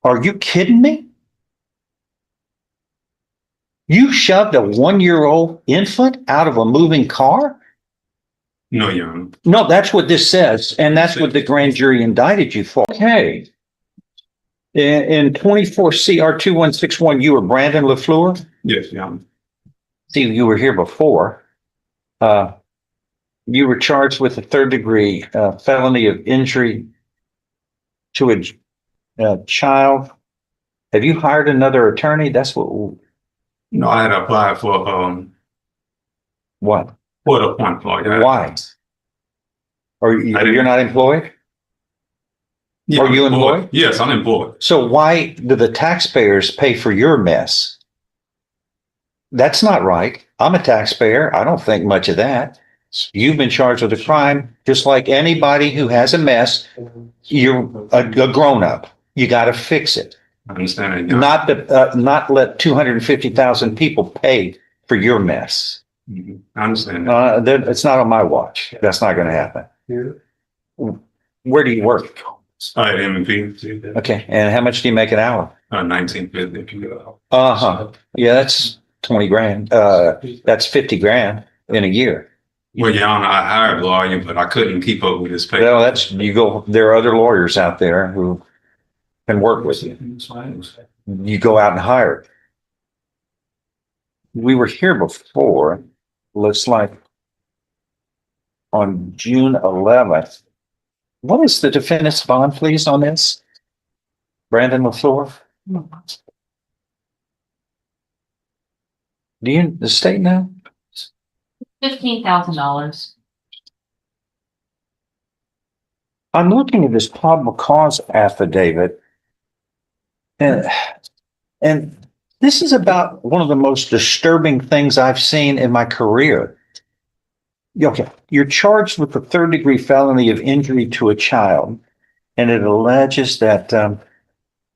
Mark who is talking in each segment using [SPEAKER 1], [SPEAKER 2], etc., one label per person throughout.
[SPEAKER 1] Are you kidding me? You shoved a 1-year-old infant out of a moving car?
[SPEAKER 2] No, Your Honor.
[SPEAKER 1] No, that's what this says, and that's what the grand jury indicted you for. Okay. In 24 CR 2161, you were Brandon Lafleur?
[SPEAKER 2] Yes, Your Honor.
[SPEAKER 1] See, you were here before. You were charged with a third-degree felony of injury to a child. Have you hired another attorney? That's what.
[SPEAKER 2] No, I had applied for
[SPEAKER 1] What?
[SPEAKER 2] the point for it.
[SPEAKER 1] Why? You're not employed?
[SPEAKER 2] Yeah,
[SPEAKER 1] Are you employed?
[SPEAKER 2] Yes, I'm employed.
[SPEAKER 1] So why do the taxpayers pay for your mess? That's not right. I'm a taxpayer. I don't think much of that. You've been charged with a crime, just like anybody who has a mess. You're a grown-up. You got to fix it.
[SPEAKER 2] I understand that.
[SPEAKER 1] Not let 250,000 people pay for your mess.
[SPEAKER 2] I understand that.
[SPEAKER 1] It's not on my watch. That's not going to happen. Where do you work?
[SPEAKER 2] At M&P.
[SPEAKER 1] Okay, and how much do you make an hour?
[SPEAKER 2] 1950.
[SPEAKER 1] Yeah, that's 20 grand. That's 50 grand in a year.
[SPEAKER 2] Well, Your Honor, I hired a lawyer, but I couldn't keep up with his pay.
[SPEAKER 1] Well, there are other lawyers out there who can work with you. You go out and hire. We were here before, looks like on June 11th. What is the defendant's bond, please, on this? Brandon Lafleur? The state know?
[SPEAKER 3] $15,000.
[SPEAKER 1] I'm looking at this probable cause affidavit, and this is about one of the most disturbing things I've seen in my career. Okay, you're charged with a third-degree felony of injury to a child, and it alleges that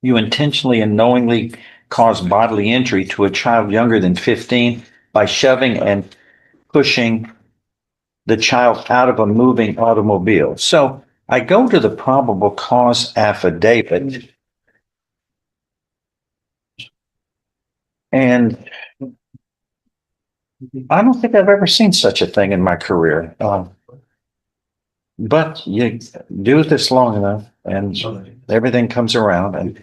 [SPEAKER 1] you intentionally and knowingly caused bodily injury to a child younger than 15 by shoving and pushing the child out of a moving automobile. So I go to the probable cause affidavit, and I don't think I've ever seen such a thing in my career. But you do this long enough and everything comes around, and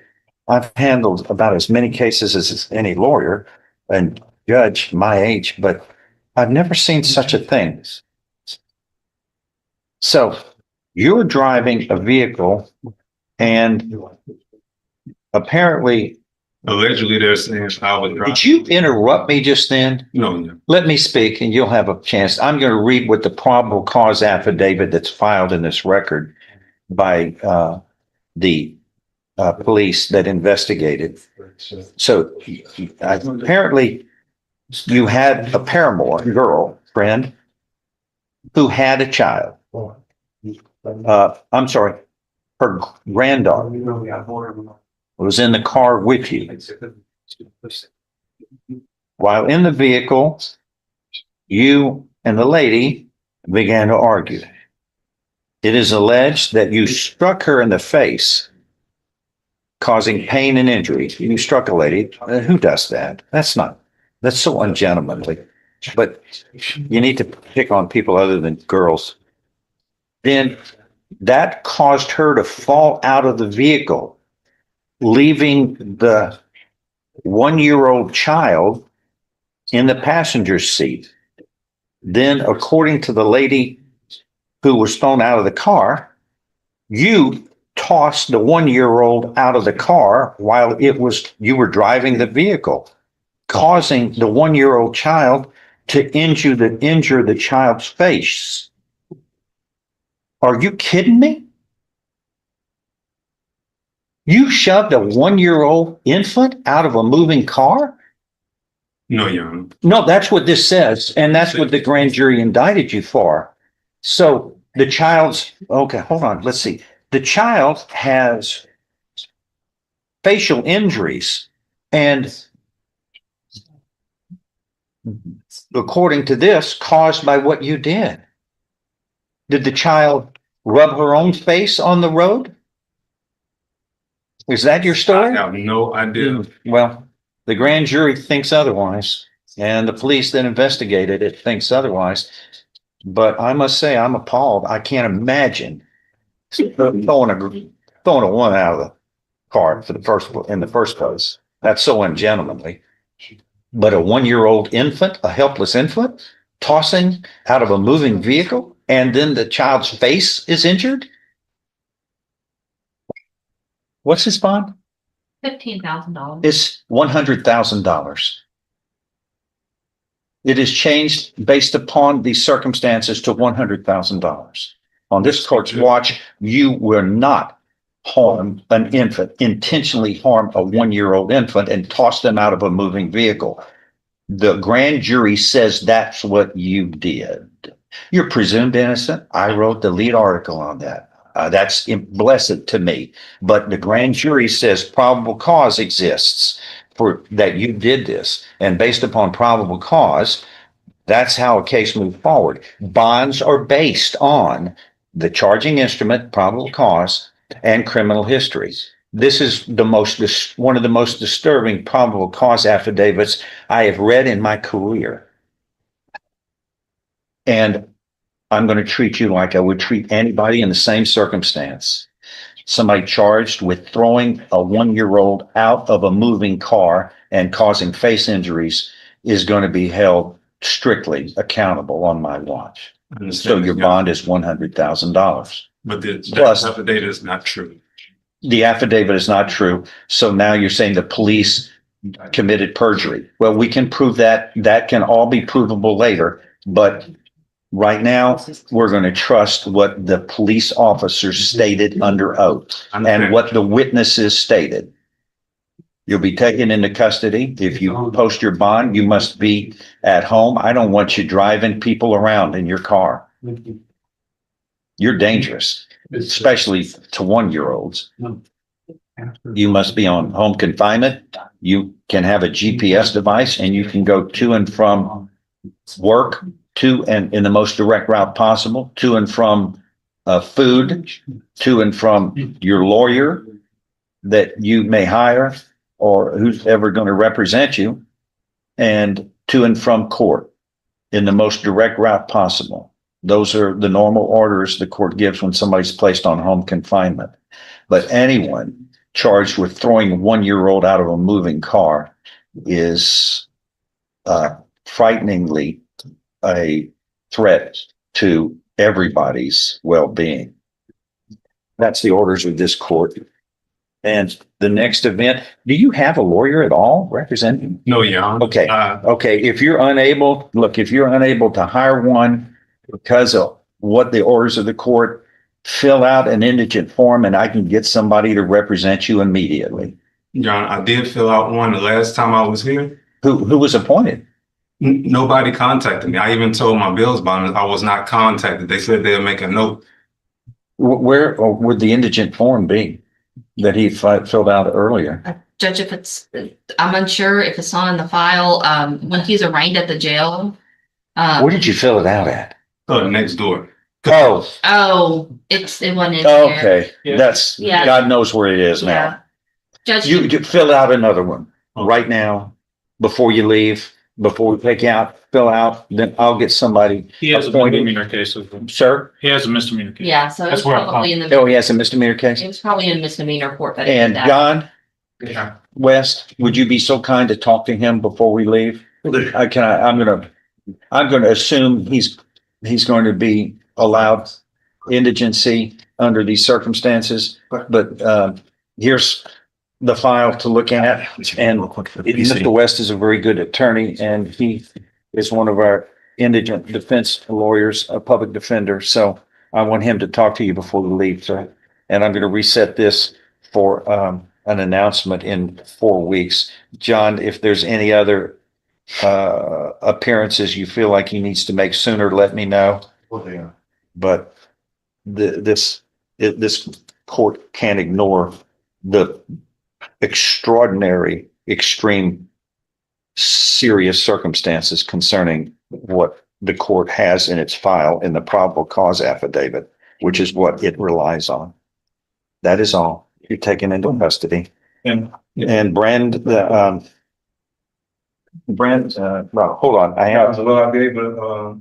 [SPEAKER 1] I've handled about as many cases as any lawyer and judge my age, but I've never seen such a thing. So you're driving a vehicle, and apparently,
[SPEAKER 2] Allegedly, they're saying I was driving.
[SPEAKER 1] did you interrupt me just then?
[SPEAKER 2] No.
[SPEAKER 1] Let me speak and you'll have a chance. I'm going to read what the probable cause affidavit that's filed in this record by the police that investigated. So apparently you had a paramour girl friend who had a child. I'm sorry, her granddaughter was in the car with you. While in the vehicle, you and the lady began to argue. It is alleged that you struck her in the face, causing pain and injury. You struck a lady. Who does that? That's so ungentlemanly. But you need to pick on people other than girls. Then that caused her to fall out of the vehicle, leaving the 1-year-old child in the passenger seat. Then, according to the lady who was thrown out of the car, you tossed the 1-year-old out of the car while you were driving the vehicle, causing the 1-year-old child to injure the child's face. Are you kidding me? You shoved a 1-year-old infant out of a moving car?
[SPEAKER 2] No, Your Honor.
[SPEAKER 1] No, that's what this says, and that's what the grand jury indicted you for. So the child's, okay, hold on, let's see. The child has facial injuries, and according to this, caused by what you did. Did the child rub her own face on the road? Is that your
[SPEAKER 2] I
[SPEAKER 1] story?
[SPEAKER 2] have no idea.
[SPEAKER 1] Well, the grand jury thinks otherwise, and the police that investigated it thinks otherwise. But I must say, I'm appalled. I can't imagine throwing a one out of the car in the first place. That's so ungentlemanly. But a 1-year-old infant, a helpless infant, tossing out of a moving vehicle, and then the child's face is injured. What's his bond?
[SPEAKER 3] $15,000.
[SPEAKER 1] It's $100,000. It is changed based upon the circumstances to $100,000. On this court's watch, you will not harm an infant, intentionally harm a 1-year-old infant and toss them out of a moving vehicle. The grand jury says that's what you did. You're presumed innocent. I wrote the lead article on that. That's blessed to me. But the grand jury says probable cause exists for that you did this. And based upon probable cause, that's how a case moved forward. Bonds are based on the charging instrument, probable cause, and criminal history. This is one of the most disturbing probable cause affidavits I have read in my career. And I'm going to treat you like I would treat anybody in the same circumstance. Somebody charged with throwing a 1-year-old out of a moving car and causing face injuries is going to be held strictly accountable on my watch. So your bond is $100,000.
[SPEAKER 2] But the
[SPEAKER 1] Plus-
[SPEAKER 2] affidavit is not true.
[SPEAKER 1] The affidavit is not true. So now you're saying the police committed perjury. Well, we can prove that. That can all be provable later. But right now, we're going to trust what the police officers stated under oath and what the witnesses stated. You'll be taken into custody. If you post your bond, you must be at home. I don't want you driving people around in your car. You're dangerous, especially to 1-year-olds. You must be on home confinement. You can have a GPS device and you can go to and from work, to and in the most direct route possible, to and from food, to and from your lawyer that you may hire or who's ever going to represent you, and to and from court in the most direct route possible. Those are the normal orders the court gives when somebody's placed on home confinement. But anyone charged with throwing a 1-year-old out of a moving car is frighteningly a threat to everybody's well-being. That's the orders of this court. And the next event, do you have a lawyer at all representing?
[SPEAKER 2] No, Your Honor.
[SPEAKER 1] Okay. Okay, if you're unable to hire one because of what the orders of the court, fill out an indigent form and I can get somebody to represent you immediately.
[SPEAKER 2] Your Honor, I did fill out one the last time I was here.
[SPEAKER 1] Who was appointed?
[SPEAKER 2] Nobody contacted me. I even told my bills bond I was not contacted. They said they'll make a note.
[SPEAKER 1] Where would the indigent form be that he filled out earlier?
[SPEAKER 3] Judge, I'm unsure if it's not in the file, when he's arraigned at the jail.
[SPEAKER 1] Where did you fill it out at?
[SPEAKER 2] Next door.
[SPEAKER 1] Oh,
[SPEAKER 3] It wasn't in there.
[SPEAKER 1] okay. That's,
[SPEAKER 3] Yeah.
[SPEAKER 1] God knows where it is now.
[SPEAKER 3] Yeah. Judge,
[SPEAKER 1] You could fill out another one right now before you leave, before we take out, fill out, then I'll get somebody.
[SPEAKER 4] He has a
[SPEAKER 1] appointed.
[SPEAKER 4] misdemeanor case with him.
[SPEAKER 1] Sir?
[SPEAKER 4] He has a misdemeanor case.
[SPEAKER 3] yeah, so it was
[SPEAKER 4] That's where I'm
[SPEAKER 3] probably in the,
[SPEAKER 1] Oh, he has a misdemeanor case?
[SPEAKER 3] it was probably in misdemeanor court that he
[SPEAKER 1] And
[SPEAKER 3] did that.
[SPEAKER 1] John
[SPEAKER 2] Yeah.
[SPEAKER 1] West, would you be so kind to talk to him before we leave? I'm gonna assume he's going to be allowed indigency under these circumstances, but here's the file to look at. And Mr. West is a very good attorney and he is one of our indigent defense lawyers, a public defender. So I want him to talk to you before we leave, sir. And I'm going to reset this for an announcement in 4 weeks. John, if there's any other appearances you feel like he needs to make sooner, let me know. But this court can't ignore the extraordinary, extreme, serious circumstances concerning what the court has in its file in the probable cause affidavit, which is what it relies on. That is all. you're taken into custody.
[SPEAKER 4] And
[SPEAKER 1] And well, hold on, I have,
[SPEAKER 2] Well, I gave it,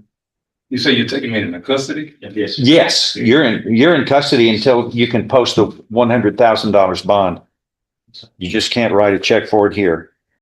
[SPEAKER 2] you say you're taking me into custody?
[SPEAKER 4] yes,
[SPEAKER 1] yes, you're in custody until you can post a $100,000 bond. You just can't write a check for it here.